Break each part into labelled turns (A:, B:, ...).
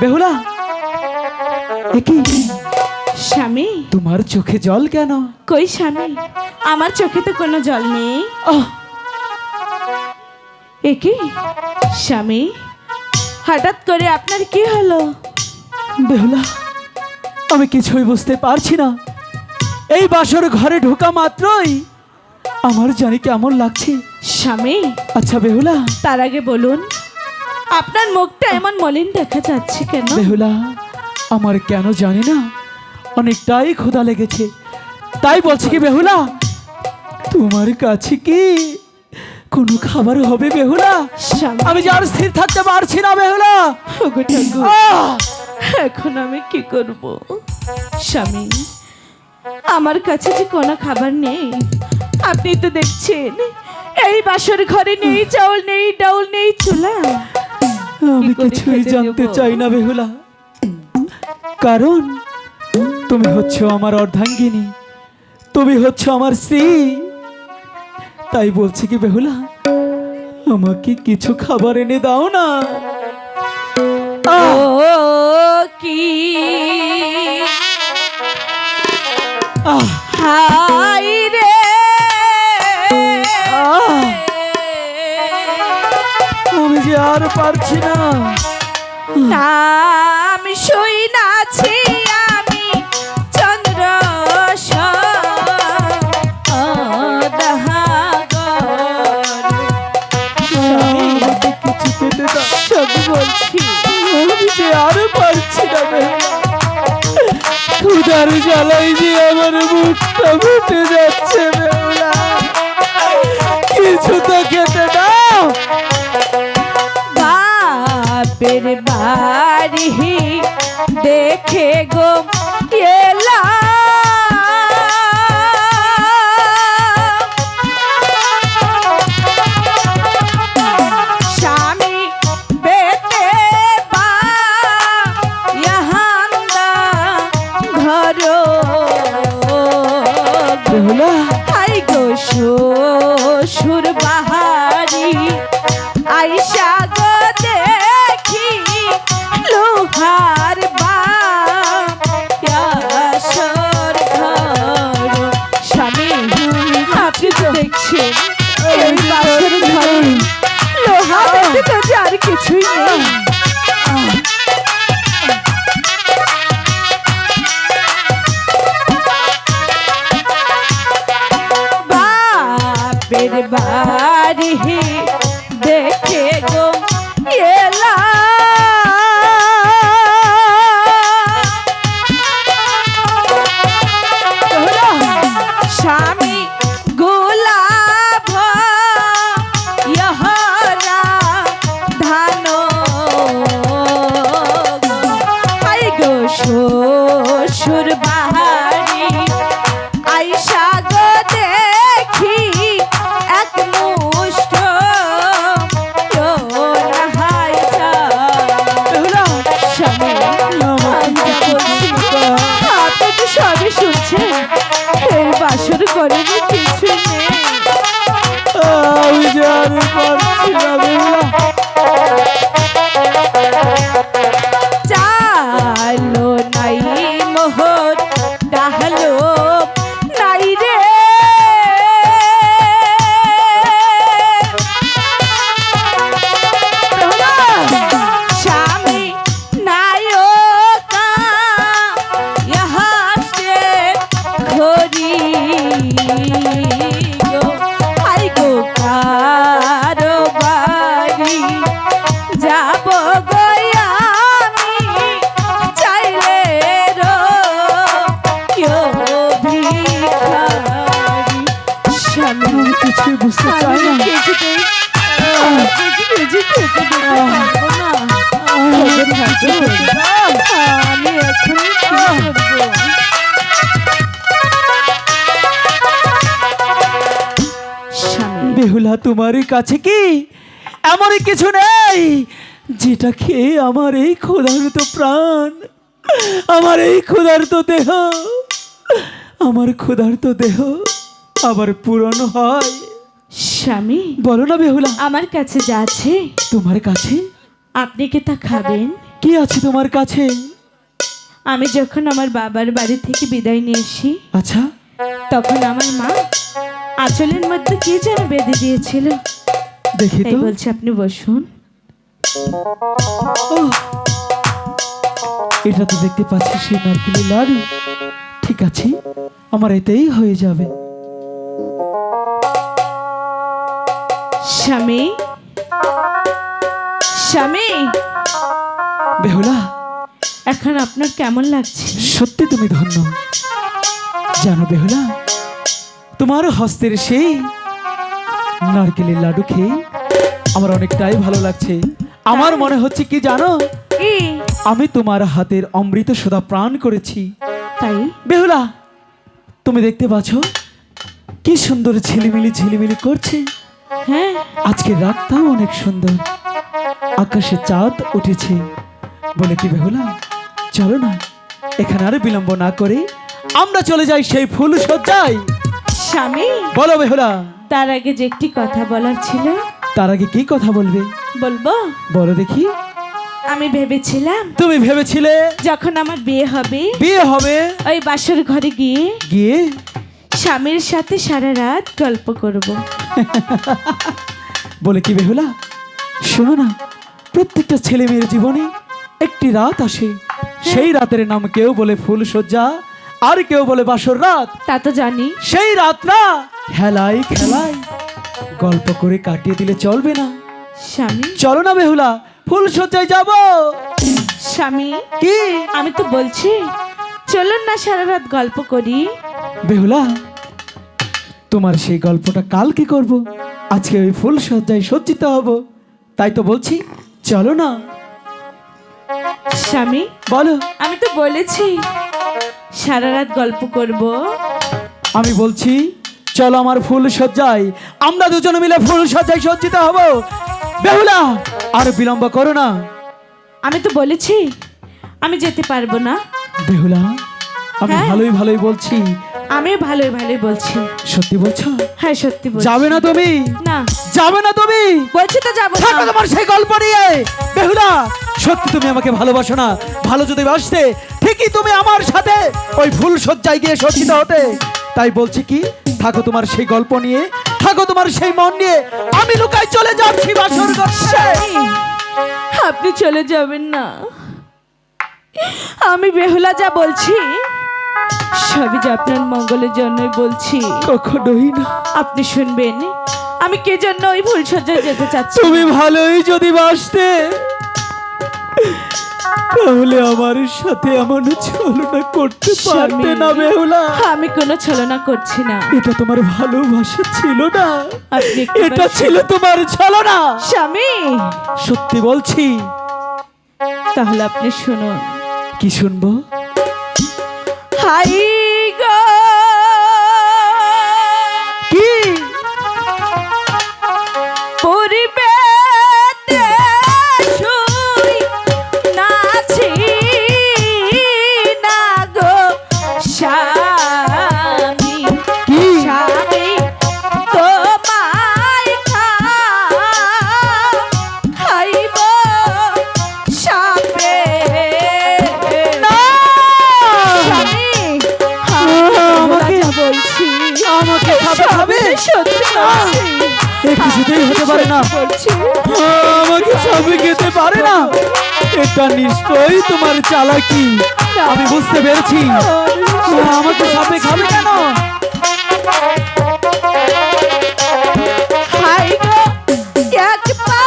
A: বেহুলা, কি
B: স্বামী,
A: তোমার চোখে জল কেন?
B: কই স্বামী, আমার চোখে তো কোনো জল নেই। কি স্বামী, হঠাৎ করে আপনার কি হলো?
A: বেহুলা, আমি কিছুই বুঝতে পারছি না। এই বাসর ঘরে ঢোকা মাত্রই আমার জানি কেমন লাগছে।
B: স্বামী,
A: আচ্ছা বেহুলা,
B: তার আগে বলুন আপনার মুখটা এমন মলিন দেখা যাচ্ছে কেন?
A: বেহুলা, আমার কেন জানি না অনেকটাই ক্ষুধা লেগেছে, তাই বলছি কি বেহুলা, তোমার কাছে কি কোনো খাবার হবে বেহুলা? আমি যে আর স্থির থাকতে পারছি না বেহুলা।
B: এখন আমি কি করব স্বামী, আমার কাছে যে কোনো খাবার নেই। আপনি তো দেখছেন এই বাসর ঘরে নেই চাউল, নেই ডাউল, নেই চুলা।
A: আমি কিছুই জানতে চাই না বেহুলা, কারণ তুমি হচ্ছে আমার অর্ধাঙ্গিনী, তুমি হচ্ছে আমার স্ত্রী। তাই বলছি কি বেহুলা, আমাকে কিছু খাবার এনে দাও না।
B: ও কি হাই রে,
A: আমি যে আর পারছি না।
B: নাম শুই নাছি আমি চন্দ্র
A: কিছু খেতে দাও,
B: সব বলছি।
A: আমি যে আর পারছি না বেহুলা, ক্ষুধার জ্বালাই যে আমার মুখটা ফুটে যাচ্ছে বেহুলা, কিছু তো খেতে দাও।
B: বাপের বাড়ি দেখে গো এলা, স্বামী বেতে বা ইহান্দা ঘর
A: বেহুলা,
B: হাই গো শ্বশুর বাহারি আইসা গো দেখি লোহার বাসর ঘর। স্বামী, আপনি তো দেখছেন এই বাসর ঘরে লোহা ব্যতীত যে আর কিছুই নেই। বাপের বাড়ি দেখে গো এলা, স্বামী গোলাভ ইহারা ধান হাই গো শ্বশুর বাহারি আইসা গো দেখি এক মুষ্ট হাই স্বামী, আপনি তো সবই শুনছেন, এই বাসর করে কিছু নেই।
A: আমি যে আর পারছি না বেহুলা।
B: চালো নাই মোহর ডাহলো নাই রে, স্বামী নায়কা ইহাতে ঘড়ি গো হাই গো কারো বাড়ি যাব গো আমি চাইলে রো ভিখারি। স্বামী,
A: আমি কিছুই বুঝতে চাই না।
B: কিছুতেই খেতে দিতে পারবো না। আমি এখন কি করবো?
A: বেহুলা, তোমার কাছে কি এমন কিছু নেই যেটা খেয়ে আমার এই ক্ষুধার্ত প্রাণ, আমার এই ক্ষুধার্ত দেহ, আমার ক্ষুধার্ত দেহ আবার পূরণ হয়?
B: স্বামী,
A: বলো না বেহুলা,
B: আমার কাছে যা আছে
A: তোমার কাছে
B: আপনি কি তা খাবেন?
A: কি আছে তোমার কাছে?
B: আমি যখন আমার বাবার বাড়ি থেকে বিদায় নিয়ে আসি,
A: আচ্ছা,
B: তখন আমার মা আঁচলের মধ্যে কি যেন বেঁধে দিয়েছিল।
A: দেখি
B: তাই
A: তো।
B: বলছি, আপনি বসুন।
A: ওহ, এটা তো দেখতে পাচ্ছি সেই নারকেলের লাড়ু। ঠিক আছে, আমার এতেই হয়ে যাবে।
B: স্বামী, স্বামী,
A: বেহুলা,
B: এখন আপনার কেমন লাগছে?
A: সত্যি তুমি ধন্য। জানো বেহুলা, তোমার হস্তের সেই নারকেলের লাড্ডু খেয়ে আমার অনেকটাই ভালো লাগছে। আমার মনে হচ্ছে কি জানো,
B: কি?
A: আমি তোমার হাতের অমৃত সুধা প্রাণ করেছি।
B: তাই?
A: বেহুলা, তুমি দেখতে পাচ্ছ কি সুন্দর ঝিলিমিলি ঝিলিমিলি করছে।
B: হ্যাঁ,
A: আজকের রাতটাও অনেক সুন্দর, আকাশে চাঁদ উঠেছে। বলে কি বেহুলা, চলো না এখানে আর বিলম্ব না করে আমরা চলে যাই সেই ফুল সজ্জায়।
B: স্বামী,
A: বলো বেহুলা।
B: তার আগে যে একটি কথা বলার ছিল।
A: তার আগে কি কথা বলবে?
B: বলবো?
A: বলো দেখি।
B: আমি ভেবেছিলাম
A: তুমি ভেবেছিলে
B: যখন আমার বিয়ে হবে,
A: বিয়ে হবে,
B: ওই বাসর ঘরে গিয়ে
A: গিয়ে
B: স্বামীর সাথে সারা রাত গল্প করব।
A: বলে কি বেহুলা, শোনো না, প্রত্যেকটা ছেলে মেয়ের জীবনে একটি রাত আসে। সেই রাতের নাম কেউ বলে ফুল সজ্জা, আর কেউ বলে বাসর রাত।
B: তা তো জানি।
A: সেই রাতটা হেলাই খেলাই গল্প করে কাটিয়ে দিলে চলবে না।
B: স্বামী,
A: চলো না বেহুলা, ফুল সজ্জায় যাব।
B: স্বামী,
A: কি?
B: আমি তো বলছি চলুন না সারা রাত গল্প করি।
A: বেহুলা, তোমার সেই গল্পটা কালকে করব, আজকে ওই ফুল সজ্জায় সজ্জিত হব। তাই তো বলছি, চলো না।
B: স্বামী,
A: বলো।
B: আমি তো বলেছি সারা রাত গল্প করব।
A: আমি বলছি চলো আমার ফুল সজ্জায়, আমরা দুজনে মিলে ফুল সজ্জায় সজ্জিত হব। বেহুলা, আর বিলম্ব করো না।
B: আমি তো বলেছি আমি যেতে পারবো না।
A: বেহুলা, আমি
B: হ্যাঁ।
A: ভালোই ভালোই বলছি।
B: আমিও ভালোই ভালোই বলছি।
A: সত্যি বলছো?
B: হ্যাঁ, সত্যি বলছি।
A: যাবে না তুমি?
B: না,
A: যাবে না তুমি?
B: বলছি তো যাবো
A: থাকো
B: না।
A: তোমার সেই গল্প নিয়ে। বেহুলা, সত্যি তুমি আমাকে ভালোবাসো না? ভালো যদি বাসতে ঠিকই তুমি আমার সাথে ওই ফুল সজ্জায় গিয়ে সজ্জিত হতে। তাই বলছি কি, থাকো তোমার সেই গল্প নিয়ে, থাকো তোমার সেই মন নিয়ে। আমি লুকাই চলে যাচ্ছি বাসর ঘরে।
B: স্বামী, আপনি চলে যাবেন না। আমি বেহুলা যা বলছি সবই যে আপনার মঙ্গলের জন্যই বলছি।
A: কখনোই না।
B: আপনি শুনবেন আমি কে জন্য ওই ফুলসজ্জায় যেতে চাচ্ছি।
A: তুমি ভালোই যদি বাসতে তাহলে আমার সাথে এমন ছলনা করতে পারতে না বেহুলা।
B: আমি কোনো ছলনা করছি না।
A: এটা তোমার ভালোবাসা ছিল না,
B: আপনি একটু
A: এটা ছিল তোমার ছলনা।
B: স্বামী,
A: সত্যি বলছি।
B: তাহলে আপনি শুনুন।
A: কি শুনবো?
B: হাই গো,
A: কি?
B: পরিবেতে শুই নাছি না গো স্বামী।
A: কি?
B: স্বামী তোমায় খাইব সাপে।
A: না!
B: স্বামী,
A: আমাকে
B: বলছি
A: আমাকে খাবে খাবে?
B: সত্যি বলছি।
A: এ কিছুতেই হতে পারে না।
B: বলছি
A: আমাকে স্বামী খেতে পারে না। এটা নিশ্চয়ই তোমার চালাকি। আমি বুঝতে পেরেছি। আমাকে সাপে খাবে কেন?
B: হাই গো, এক পা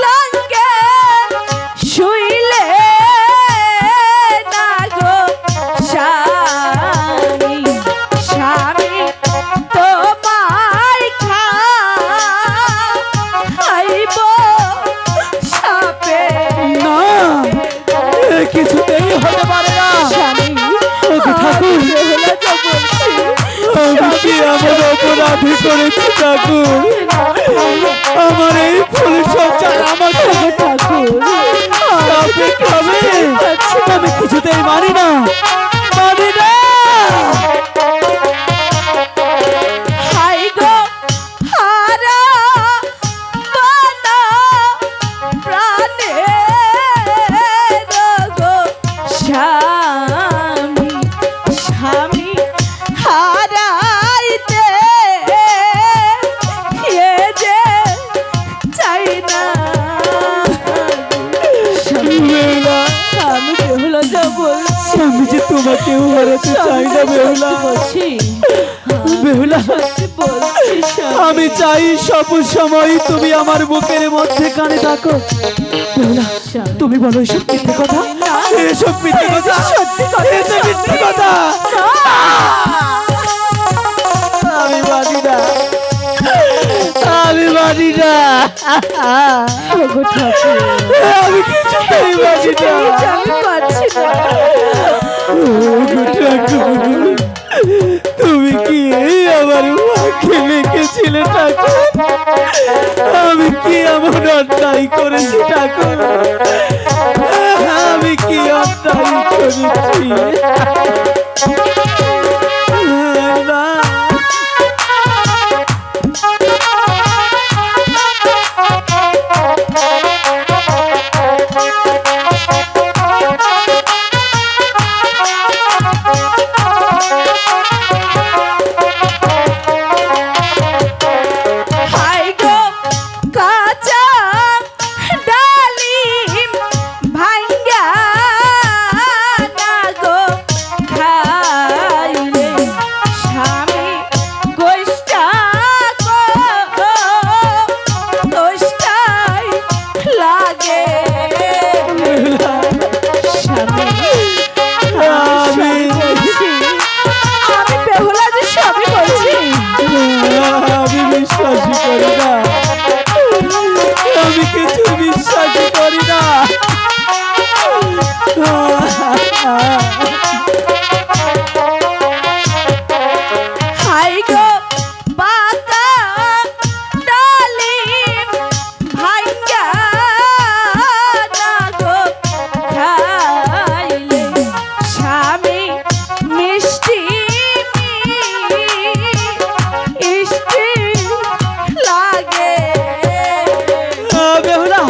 B: লঙ্কে শুইলে না গো স্বামী। স্বামী তোমায় খাইব সাপে।
A: না, এ কিছুতেই হতে পারে না।
B: স্বামী,
A: ওকে ঠাকুর,
B: বেহুলা যা বলছি
A: আমি কি এমন অপরাধী করেছি ঠাকুর? আমার এই ফুল সজ্জায় আমাকে
B: ঠাকুর
A: সাপে খাবে? আমি কিছুতেই মানি না, মানি না।
B: হাই গো, হারা বানা প্রাণে
A: তোমাকেও হারাতে চাই না বেহুলা।
B: বলছি
A: বেহুলা,
B: সত্যি বলছি স্বামী।
A: আমি চাই সব সময় তুমি আমার বুকের মধ্যে কানে থাকো। বেহুলা,
B: স্বামী।
A: তুমি বলো এসব মিথ্যে কথা? এসব মিথ্যে কথা?
B: সত্যি কথা,
A: এসব মিথ্যে কথা? আমি মানি না, আমি মানি না,
B: ওগো ঠাকুর,
A: আমি কিছুতেই মানি না।
B: আমি পারছি না।
A: ওগো ঠাকুর, তুমি কি এই আমার মাকে লিখেছিলে ঠাকুর? আমি কি এমন অন্যায় করেছি ঠাকুর? আমি কি অন্যায় করেছি? না,
B: হাই গো কাঁচা ডালিম ভাঙ্গা না গো খাইলে স্বামী গোষ্ঠা গো দোষটাই লাগে
A: বেহুলা,
B: স্বামী।
A: আমি
B: আমি বেহুলা যে স্বামী বলছি।
A: আমি বিশ্বাসই করি না, আমি কিছু বিশ্বাসই করি না।
B: হাই গো পাতা ডালিম ভাঙ্গা না গো খাইলে স্বামী মিষ্টি মিষ্টি লাগে
A: বেহুলা,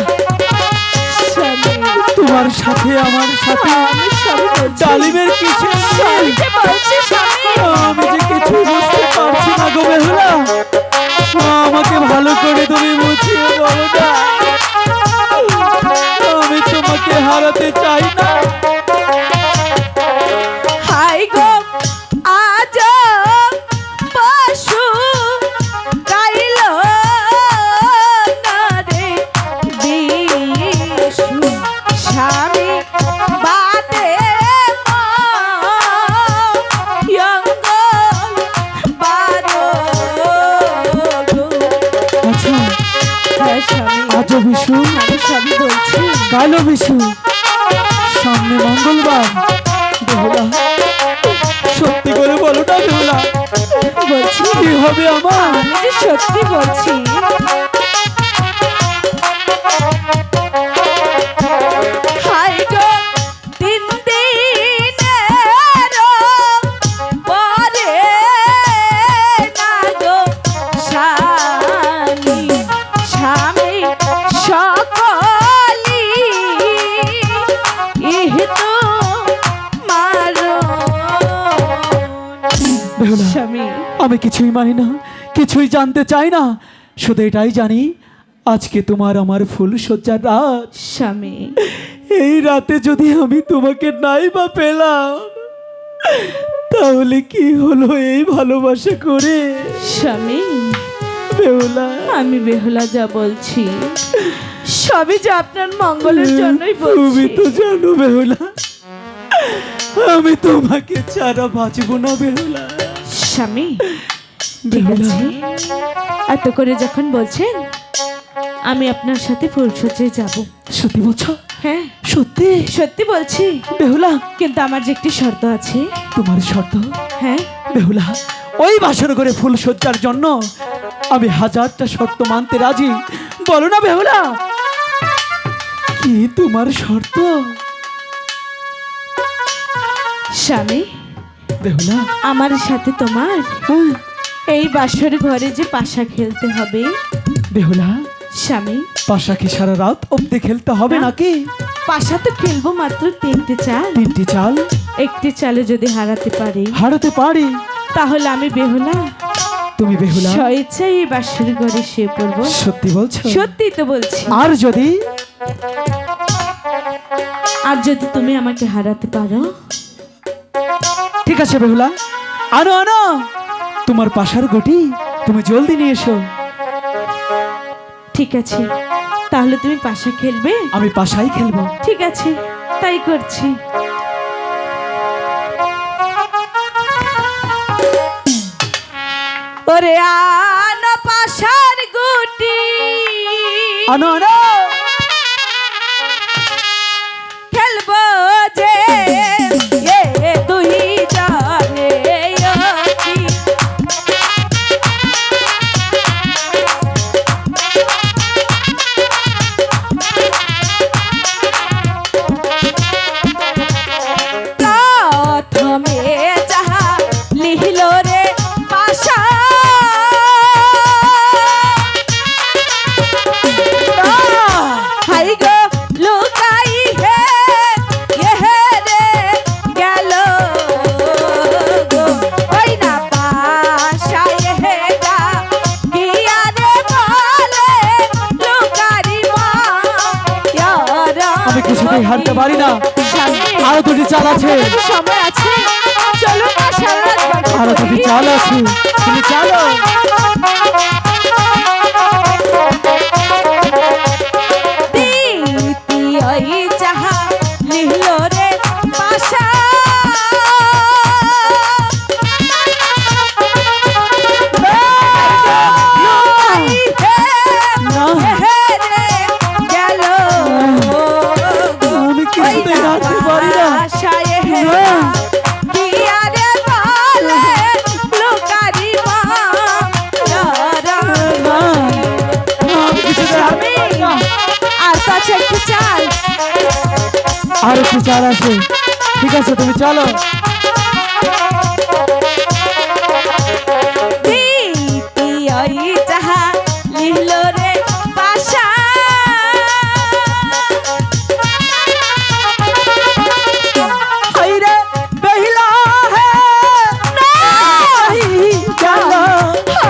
B: স্বামী।
A: তোমার সাথে আমার সাথে
B: আমি স্বামী বলছি।
A: ডালিমের কিছু
B: স্বামীকে বলছি স্বামী।
A: আমি যে কিছু বুঝতে পারছি না গো বেহুলা, আমাকে ভালো করে তুমি বুঝিয়ে বলো না। আমি তোমাকে হারাতে চাই না।
B: হাই গো আজ পশু গাইল না রে বিশু স্বামী বাদে মঙ্গল বারো গো।
A: আচ্ছা,
B: হ্যাঁ স্বামী,
A: আজ বিশু,
B: আমি স্বামী বলছি।
A: কালো বিশু, সামনে মঙ্গলবার। বেহুলা, সত্যি করে বলো না বেহুলা,
B: বলছি
A: কি হবে আমার?
B: আমি যে সত্যি বলছি। হাই গো তিন দিনের পরে না গো স্বামী স্বামী সকলি ইহিতো মারো
A: বেহুলা,
B: স্বামী।
A: আমি কিছুই মানি না, কিছুই জানতে চাই না, শুধু এটাই জানি আজকে তোমার আমার ফুল সজ্জার রাত।
B: স্বামী
A: এই রাতে যদি আমি তোমাকে নাই বা পেলাম, তাহলে কি হলো এই ভালোবাসা করে?
B: স্বামী,
A: বেহুলা,
B: আমি বেহুলা যা বলছি সবই যে আপনার মঙ্গলের জন্যই
A: তুমি
B: বলছি।
A: তো জানো বেহুলা, আমি তোমাকে ছাড়া বাঁচবো না বেহুলা।
B: স্বামী ঠিক
A: বেহুলা,
B: আছে, এত করে যখন বলছেন আমি আপনার সাথে ফুলসজ্জায় যাব।
A: সত্যি বলছো?
B: হ্যাঁ
A: সত্যি?
B: সত্যি বলছি,
A: বেহুলা,
B: কিন্তু আমার যে একটি শর্ত আছে।
A: তোমার শর্ত?
B: হ্যাঁ
A: বেহুলা, ওই বাসর করে ফুল সজ্জার জন্য আমি হাজারটা শর্ত মানতে রাজি। বলো না বেহুলা, কি তোমার শর্ত?
B: স্বামী,
A: বেহুলা,
B: আমার সাথে তোমার
A: হ্যাঁ,
B: এই বাসর ঘরে যে পাশা খেলতে হবে।
A: বেহুলা,
B: স্বামী,
A: পাশা কি সারা রাত অব্দি খেলতে হবে
B: না।
A: নাকি?
B: পাশা তো খেলবো মাত্র 3টে চাল।
A: 3টি চাল?
B: একটি চালে যদি হারাতে পারি
A: হারাতে পারি?
B: তাহলে আমি বেহুলা
A: তুমি বেহুলা
B: স্বেচ্ছায় এই বাসর ঘরে শুয়ে পড়বো।
A: সত্যি বলছো?
B: সত্যি তো বলছি।
A: আর যদি
B: আর যদি তুমি আমাকে হারাতে পারো
A: ঠিক আছে বেহুলা, আনো আনো তোমার পাশার গটি, তুমি জলদি নিয়ে এসো।
B: ঠিক আছে, তাহলে তুমি পাশা খেলবে?
A: আমি পাশাই খেলবো।
B: ঠিক আছে, তাই করছি। ওরে আনো পাশার গুটি,
A: আনো আনো
B: খেলবো যে এ দুই জানে আছি। প্রথমে যাহা লিহিল রে পাশা, হাই গো লুকাই হে ইহে রে গেল গো, ওই না পাশা ইহে গা গিয়া রে বলে লুকারি মা ইয়ারা।
A: আমি কিছুতেই হারতে পারি না, আরো দুটি চাল আছে।
B: সময় আছে, চলো না সারা রাত বাকি
A: আরো দুটি
B: করি।
A: চাল আছে, তুমি চালো।
B: দ্বিতীয় যাহা লিহল রে পাশা,
A: আমি কিছুতেই হারতে পারি না। আমি কিছুতেই হারতে পারি না। আর একটু চাল আছে, ঠিক আছে তুমি চলো।
B: যাহা লিহল রে পাশা,
A: হাইরে বেহিলা হে নাহি গেল,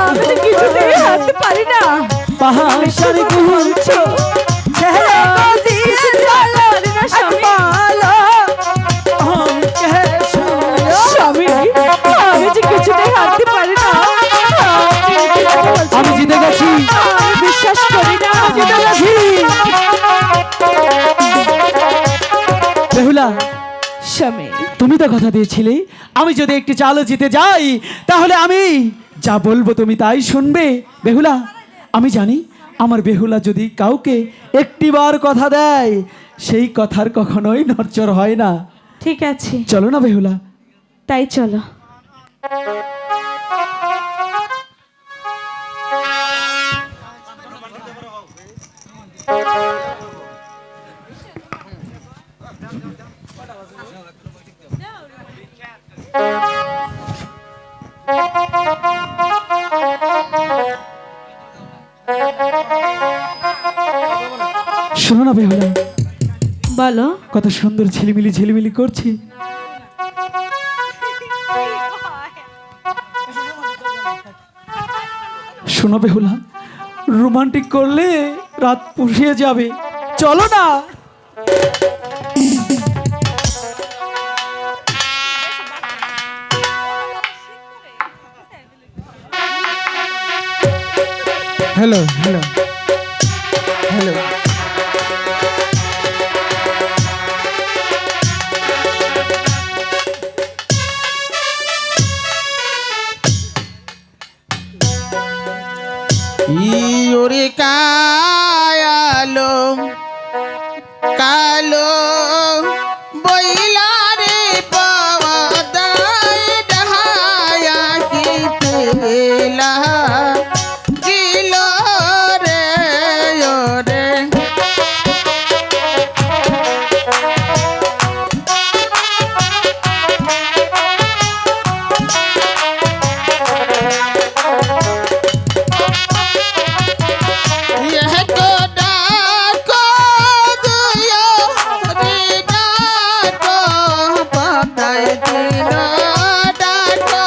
B: আমি তো কিছুতেই হারতে পারি না।
A: পাহাড়ের গুলছে ছেড়ে গজিয়ে চলো
B: না স্বামী,
A: পালো অঙ্কে শুনো।
B: স্বামী, আমি যে কিছুতেই হারতে পারি না।
A: আমি জিতে গেছি,
B: আমি বিশ্বাস করি না।
A: জিতে গেছি। বেহুলা,
B: স্বামী,
A: তুমি তো কথা দিয়েছিলে আমি যদি একটি চালও জিতে যাই তাহলে আমি যা বলবো তুমি তাই শুনবে। বেহুলা, আমি জানি আমার বেহুলা যদি কাউকে একটিবার কথা দেয় সেই কথার কখনোই নড়চড় হয় না।
B: ঠিক আছে,
A: চলো না বেহুলা।
B: তাই চলো।
A: শোনো না বেহুলা,
B: বলো।
A: কত সুন্দর ঝিলিমিলি ঝিলিমিলি করছে। শোনো বেহুলা, রোমান্টিক করলে রাত পুষিয়ে যাবে, চলো না। হ্যালো হ্যালো হ্যালো,
C: ইউরে কায়ালো কালো বইলারে পাওয়াদায় ডাহায়া কিতেলা কিলো রে ওরে यह को डाको दुयो रे डाको पताय दिनो डाको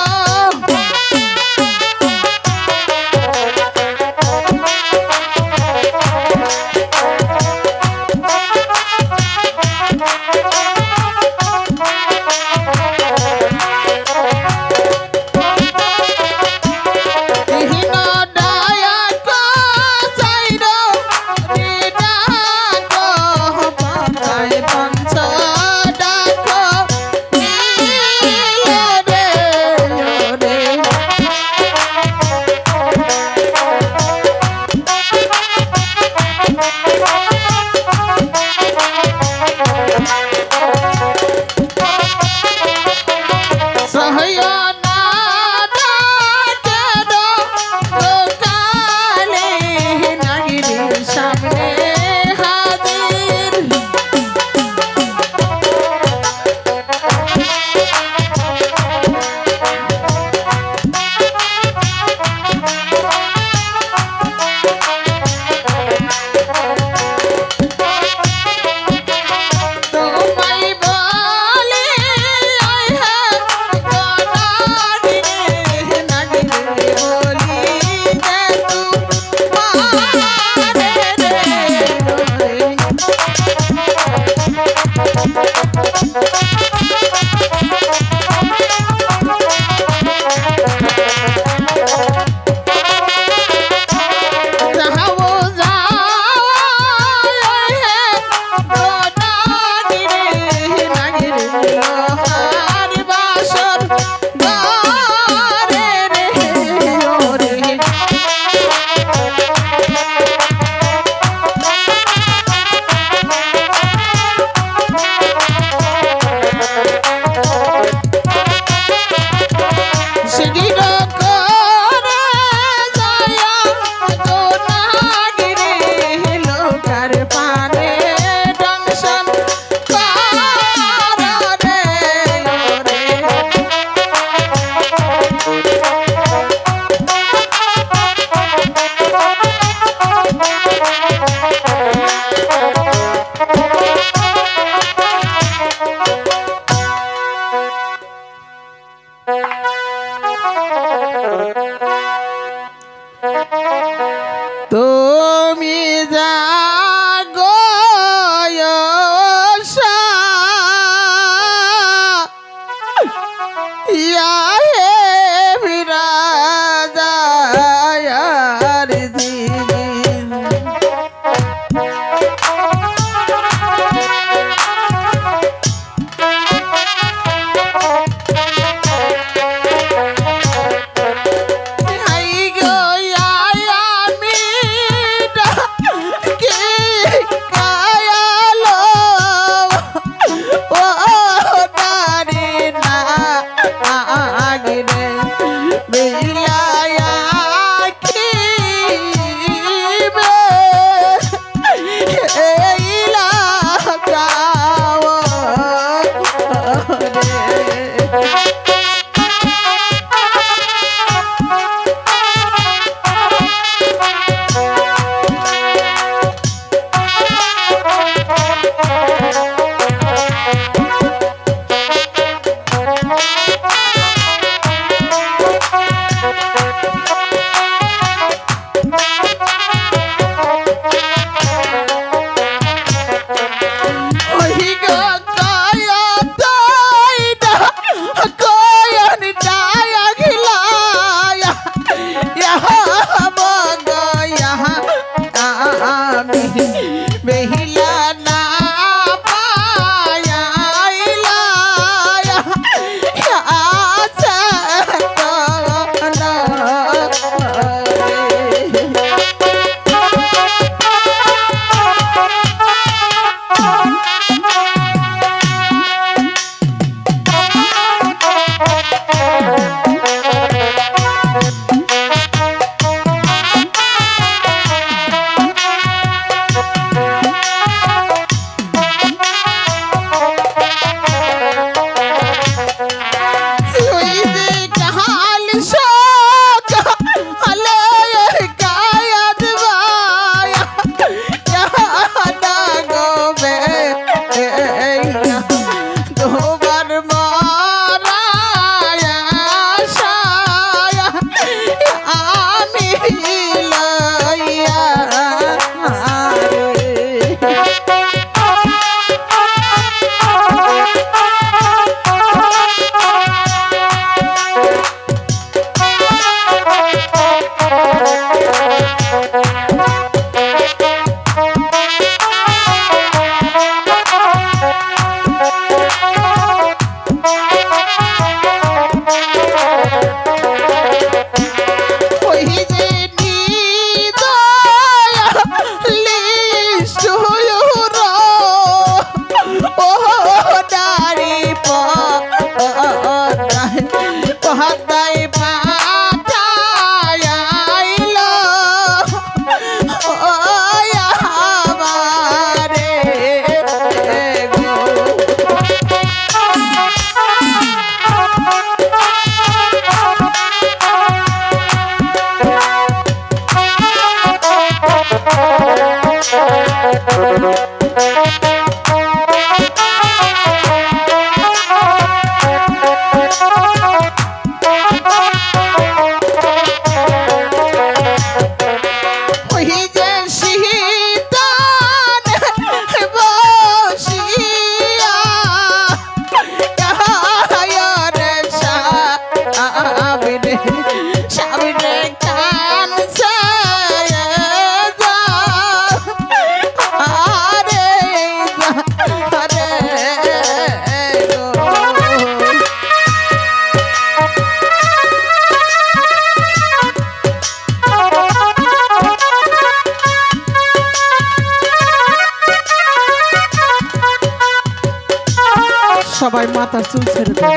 C: সবাই মাথার চুল ছেড়ে দেন,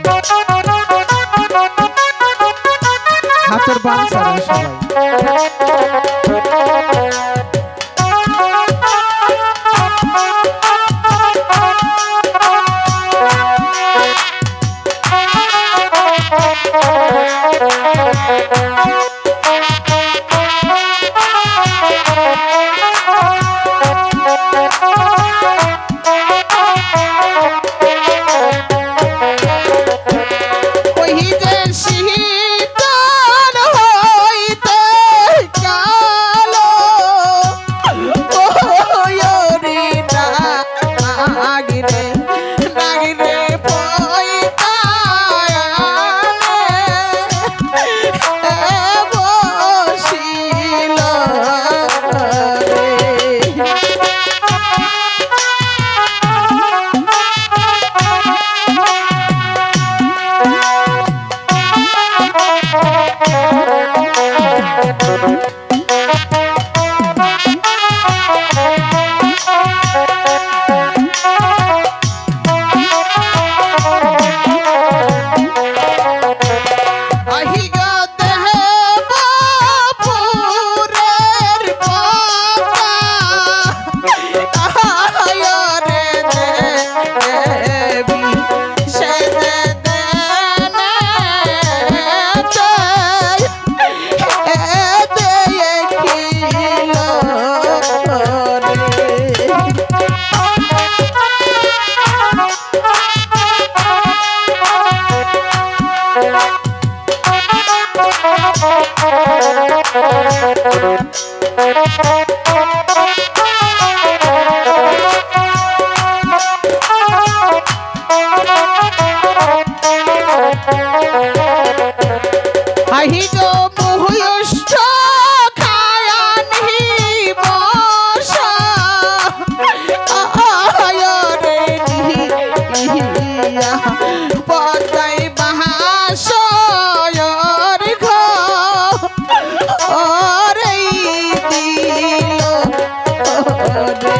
C: হাতের বান ছাড়েন সবাই। ওই যে শীতল হইতে কালো, ওই রে নাগিরে নাগিরে বসিল রে। আহিগো দেহ বাপুরের পাতা, আয় রে দেবী সে দেনে চাই দেখিল রে। আহিগো মুহুষ্ট খায়ানি বসা, আয় রে নিহিয়া পদাই বাহাসর ঘরে দিল রে।